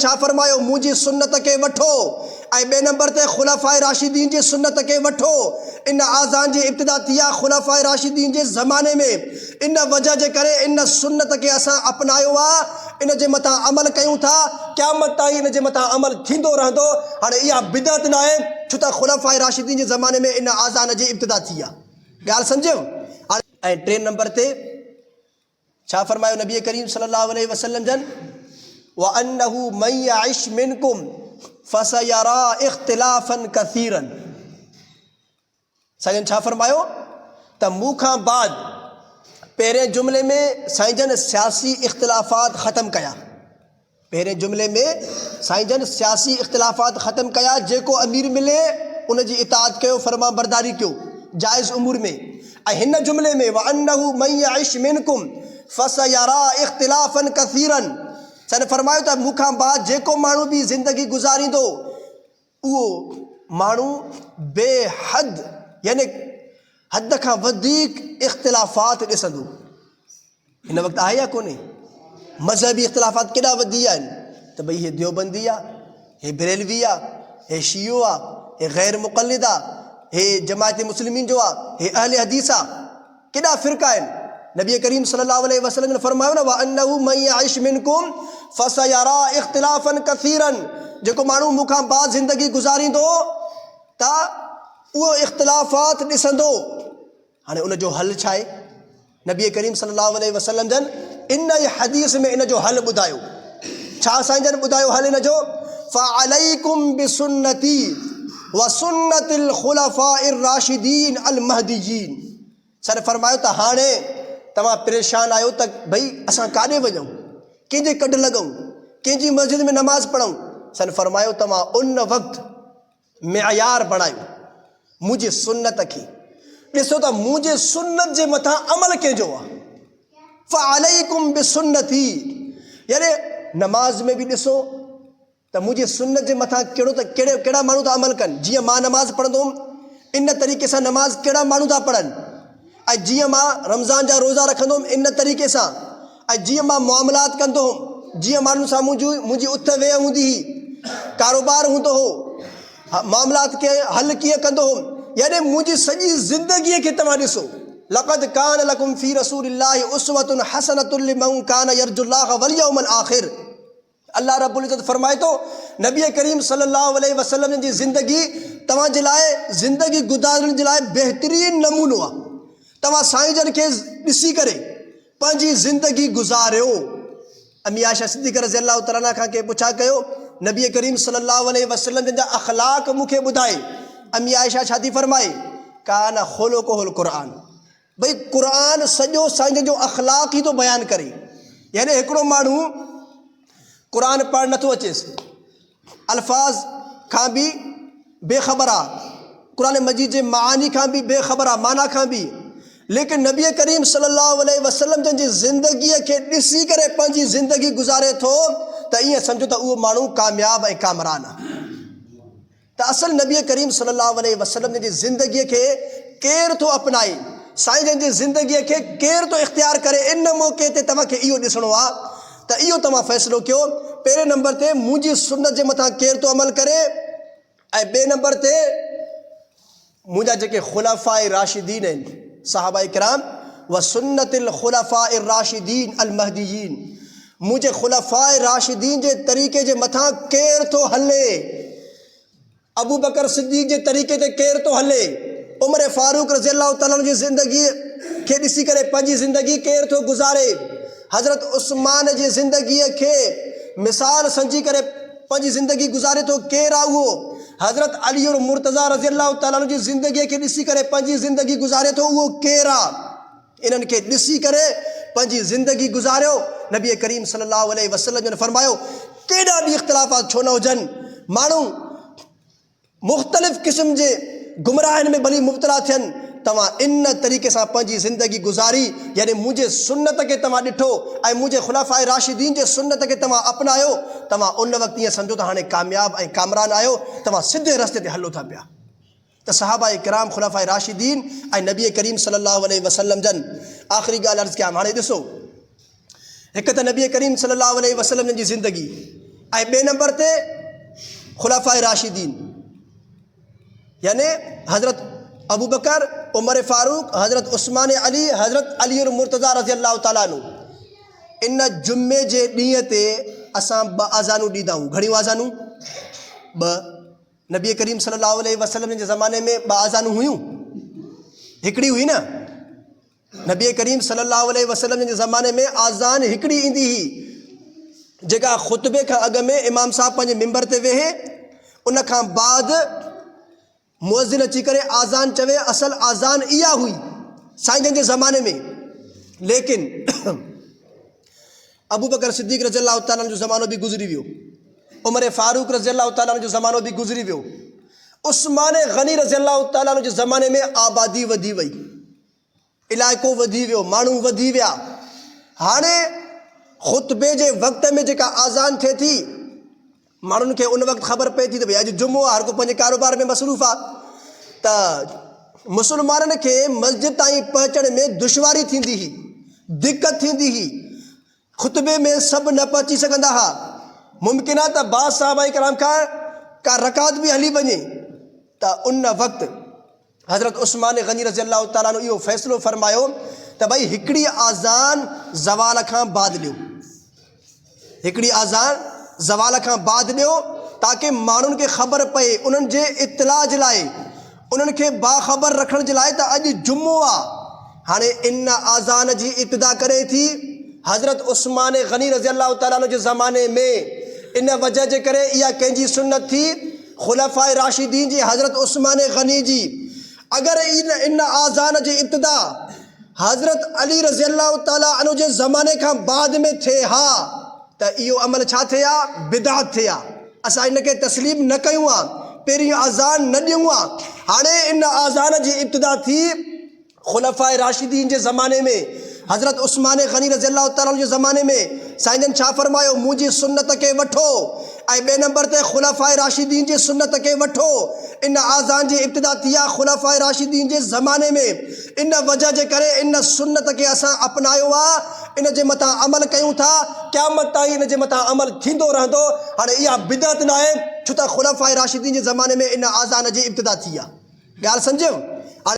छा फरमायो मुंहिंजी सुन्नत खे वठो ऐं ॿिए नंबर ते ख़ुलाफ़ाए राशिदीन जी सुन्नत खे वठो। इन आज़ान जी इब्तिदा थी आहे ख़ुलाफ़ाए राशिदीन जे ज़माने में। इन वजह जे करे इन सुन्नत खे असां अपनायो आहे, इन जे मथां अमल कयूं था, क़यामत ताईं इन जे मथां अमल थींदो रहंदो। हाणे इहा बिदअत न आहे छो त ख़ुलाफ़ाए राशिदीन जे ज़माने में इन आज़ान जी इब्तिदा थी आहे। ॻाल्हि सम्झो। ऐं टे नंबर ते छा फरमायो नबी करीम सल्लल्लाहु अलैहि वसल्लम जन व अन्नहु मन यइश मिनकुम फसयरा इख्तिलाफन कसीरन। साईं छा फरमायो त मूं खां बाद पहिरें जुमिले में साईं जन सियासी इख़्तिलाफ़ात ख़तमु कया। पहिरें जुमिले में साईं जन सियासी इख़्तिलाफ़ात ख़तमु कया। जेको अमीर मिले उन जी इताअत कयो, फरमा बरदारी कयो जाइज़ उमूर में। ऐं हिन जुमिले में व अन्नहु मन यइश मिनकुम फसयरा इख्तिलाफन कसीरन, सन फरमायो त मूंखां बाद जेको माण्हू बि ज़िंदगी गुज़ारींदो उहो माण्हू बेहद यानी हद खां वधीक इख़्तिलाफ़ात ॾिसंदो। हिन वक़्तु आहे या कोन्हे? मज़हबी इख़्तिलाफ़ात केॾा वधी विया आहिनि त भई हे देवबंदी आहे, हे बरेलवी आहे, हे शियो आहे, हे गैर मुक़ल्लिद आहे, हे जमायत मुस्लिमीन जो आहे, हे अहले हदीस आहे, केॾा फ़िरका आहिनि। नबी करीम सल्लल्लाहु अलैहि वसल्लम ने फरमायो न व अन्नहु मन यइश मिनकुम फसयरा इख्तिलाफन कसीरन, जेको माण्हू मूंखां बाद ज़िंदगी गुज़ारींदो त उहो इख़्तिलाफ़ात ॾिसंदो। हाणे उन जो हल छा आहे? नबी करीम सल्लल्लाहु अलैहि वसल्लम जन इन हदीस में इन जो हल ॿुधायो। छा साईं जन ॿुधायो हल इन जो? फ़अलैकुम बिसुन्नती व सुन्नतिल ख़ुलफ़ाइर राशिदीन अल महदीयीन। सर फरमायो त हाणे तव्हां परेशान आहियो त भई असां काॾे वञूं, कंहिंजे कॾ लॻूं, कंहिंजी मस्जिद में नमाज़ पढ़ूं। सन फरमायो तव्हां उन वक़्तु मयार बणायो मुंहिंजी सुन्नत खे। ॾिसो त मुंहिंजे सुन्नत जे मथां अमल कंहिंजो आहे। फ़अलैकुम बिसुन्नती यानी नमाज़ में बि ॾिसो त मुंहिंजी सुन्नत जे मथां कहिड़ा माण्हू था अमल कनि। जीअं मां नमाज़ पढ़ंदुमि इन तरीक़े सां नमाज़ कहिड़ा माण्हू था पढ़नि, ऐं जीअं मां रमज़ान जा रोज़ा रखंदुमि इन तरीक़े सां, ऐं जीअं मां मुआमलात कंदो हुउमि, जीअं माण्हुनि सां मुंहिंजी उथ वेह हूंदी हुई, कारोबार हूंदो हो, मामलात खे हल कीअं कंदो हुउमि, यानी मुंहिंजी सॼी ज़िंदगीअ खे तव्हां ॾिसो। लक़द कान लकुम फ़ी रसूलिल्लाहि उस्वतुन हसनतुन लिमन कान यरजुल्लाह वल यौमल आख़िर। अल्लाह रब्बुल इज़्ज़त फरमाए थो नबी करीम सल्लल्लाहु अलैहि वसल्लम जी ज़िंदगी तव्हांजे लाइ ज़िंदगी गुज़ारण जे लाइ बहितरीन नमूनो आहे। तव्हां साईं जन खे ॾिसी करे पंहिंजी ज़िंदगी गुज़ारियो। अम्मी आयशा सिद्दीक़ा रज़ियल्लाहु तआला अन्हा खां के पुछा कयो नबी करीम सल्लल्लाहु अलैहि वसल्लम जा अख़लाक मूंखे ॿुधाए। अम्मी आयशा छा थी फरमाए? कान ख़ुलुक़ुहुल क़ुरान। भई क़ुरान सॼो साईं जन जो अख़लाक ई थो बयानु करे। यानी हिकिड़ो माण्हू क़ुरान पढ़णु नथो अचेसि, अल्फाज़ खां बि बेख़बर आहे, क़ुरान मजीद जे मानी खां बि बेख़बर आहे, माना खां बि, लेकिन नबी करीम सल्लल्लाहु अलैहि वसल्लम जन जी ज़िंदगीअ खे ॾिसी करे पंहिंजी ज़िंदगी गुज़ारे थो त ईअं सम्झो त उहो माण्हू कामयाबु ऐं कामरान आहे। त असल नबी करीम सल्लल्लाहु अलैहि वसल्लम जी ज़िंदगीअ खे केरु थो अपनाए, साईं जन जी ज़िंदगीअ खे केरु थो इख़्तियार करे, इन मौक़े ते तव्हांखे इहो ॾिसणो आहे त इहो तव्हां फ़ैसिलो कयो। पहिरें नंबर ते मुंहिंजी सुन्नत जे मथां केरु थो अमल करे, ऐं ॿिए नंबर ते मुंहिंजा जेके ख़ुलफ़ाए राशिदीन आहिनि सहाबा किराम व सुन्नतिल ख़ुलफ़ाए राशिदीन अल महदीयीन, मुंहिंजे ख़ुलफ़ाए राशिदीन जे तरीक़े जे मथां केरु थो हले, अबू बकर सिद्दीक़ जे तरीक़े ते केरु थो हले, उमर फारूक रज़ियल्लाहु तआला जी ज़िंदगी खे ॾिसी करे पंहिंजी ज़िंदगी केरु थो गुज़ारे, हज़रत उस्मान जी ज़िंदगीअ खे मिसाल सम्झी करे पंहिंजी ज़िंदगी गुज़ारे थो, केरु आहे उहो? हज़रत अली और मुर्तज़ा रज़ियल्लाहु तआला जी ज़िंदगीअ खे ॾिसी करे पंहिंजी ज़िंदगी गुज़ारे थो, उहो केरु आहे? इन्हनि खे ॾिसी करे पंहिंजी ज़िंदगी गुज़ारियो। नबी करीम सल्लल्लाहु अलैहि वसल्लम ने फरमायो केॾा बि इख़्तिलाफ़ात छो न हुजनि, माण्हू मुख़्तलिफ़ क़िस्म जे गुमराहनि में भली मुब्तला थियनि, तव्हां इन तरीक़े सां पंहिंजी ज़िंदगी गुज़ारी, यानी मुंहिंजे सुन्नत खे तव्हां ॾिठो ऐं मुंहिंजे ख़ुलफ़ाए राशिदीन जे सुन्नत खे तव्हां अपनायो, तव्हां उन वक़्तु ईअं सम्झो त हाणे कामयाबु ऐं कामरान आहियो, तव्हां सिधे रस्ते ते हलो था पिया। त सहाबा किराम ख़ुलफ़ाए राशिदीन ऐं नबी करीम सल्लल्लाहु अलैहि वसल्लम जन आख़िरी ॻाल्हि अर्ज़ु कयां। हाणे ॾिसो, हिकु त नबी करीम सल्लल्लाहु अलैहि वसल्लम जी ज़िंदगी, ऐं ॿिए नंबर ते खुलाफ़ाए राशिदीन यानी हज़रत अबू बकर, उमर फ़ारूक, हज़रत उस्मान अली, हज़रत अली मुर्तज़ा रज़ी अल्लाह ताला अन्हु। इन जुमे जे ॾींहं ते असां 2 आज़ानूं ॾींदा आहियूं। घणियूं आज़ानूं? 2। नबी करीम सल्लल्लाहु अलैहि वसल्लम जे ज़माने में 2 आज़ानूं हुयूं? हिकिड़ी हुई न। नबी करीम सल्लल्लाहु अलैहि वसल्लम जे ज़माने में आज़ान हिकिड़ी ईंदी हुई जेका ख़ुतबे खां अॻु में इमाम साहब पंहिंजे मिंबर ते वेहे, उन खां बाद मुअज़्ज़िन अची करे आज़ान चवे। असल आज़ान इहा हुई साईं जन जे ज़माने में। लेकिन अबू बकर सिद्दीक़ रज़ी अल्लाह ताला जो ज़मानो बि गुज़री वियो, उमर फ़ारूक रज़ी अल्लाह ताला जो ज़मानो बि गुज़री वियो, उस्मान गनी रज़ी अल्लाह ताला जे ज़माने में आबादी वधी वई, इलाइक़ो वधी वियो, माण्हू वधी विया। हाणे ख़ुतबे जे वक़्त में जेका आज़ान थिए थी, माण्हुनि खे उन वक़्तु ख़बर पए थी त भई अॼु जुमो आहे, हर को पंहिंजे कारोबार में मसरूफ़ आहे, त मुस्लमाननि खे मस्जिद ताईं पहुचण में दुश्वारी थींदी हुई, दिक़त थींदी हुई। ख़ुतबे में सभु न पहुची सघंदा हुआ। मुमकिन आहे त बाद साहबा कराम खां का रकात बि हली वञे। त उन वक़्तु हज़रत उस्मान गनी रज़ी अल्लाह ताला अन्हु इहो फ़ैसिलो फ़रमायो त भई हिकिड़ी आज़ान ज़वाल खां बाद ॾियो, हिकिड़ी आज़ान ज़वाल खां बाद ॾियो, ताकी माण्हुनि खे ख़बर पए, उन्हनि जे इत्तला जे लाइ, उन्हनि खे बाख़बर रखण जे लाइ त अॼु जुमो आहे। हाणे इन आज़ान जी इब्तिदा करे थी हज़रत उस्मान गनी रज़ी अल्लाह ताला जे ज़माने में। इन वजह जे करे इहा कंहिंजी सुन्नत थी, खुलाफ़ाए राशिदीन जी, हज़रत उस्मान गनी जी। अगरि इन आज़ान जी इब्तिदा हज़रत अली रज़ी अल्लाह ताला अन्हु जे ज़माने खां बाद में थिए हा त इहो अमल छा थिए हा? बिदअत थिए हा। असां इनखे तस्लीम न कयूं आहे, पहिरीं आज़ान न ॾियूं आहे। हाणे इन आज़ान जी इब्तिदा थी खुलाफ़ाए राशिदीन जे ज़माने में, हज़रत उस्मान गनी रज़ी अल्लाह ताला जे ज़माने में। साईं जन छा फरमायो? मुंहिंजी सुन्नत खे वठो, ऐं ॿिए नंबर ते खुलाफ़ाए राशिदीन जी सुन्नत खे वठो। इन आज़ान जी इब्तिदा थी आहे खुलाफ़ाए राशिदीन जे ज़माने में। इन वजह जे करे इन सुन्नत खे असां अपनायो आहे, इन जे मथां अमल कयूं था, क़यामत ताईं इन जे मथां अमल थींदो रहंदो। हाणे इहा बिदअत न आहे, छो त खुलाफ़ाए राशिदीन जे ज़माने में इन आज़ान जी इब्तिदा थी आहे। ॻाल्हि सम्झो?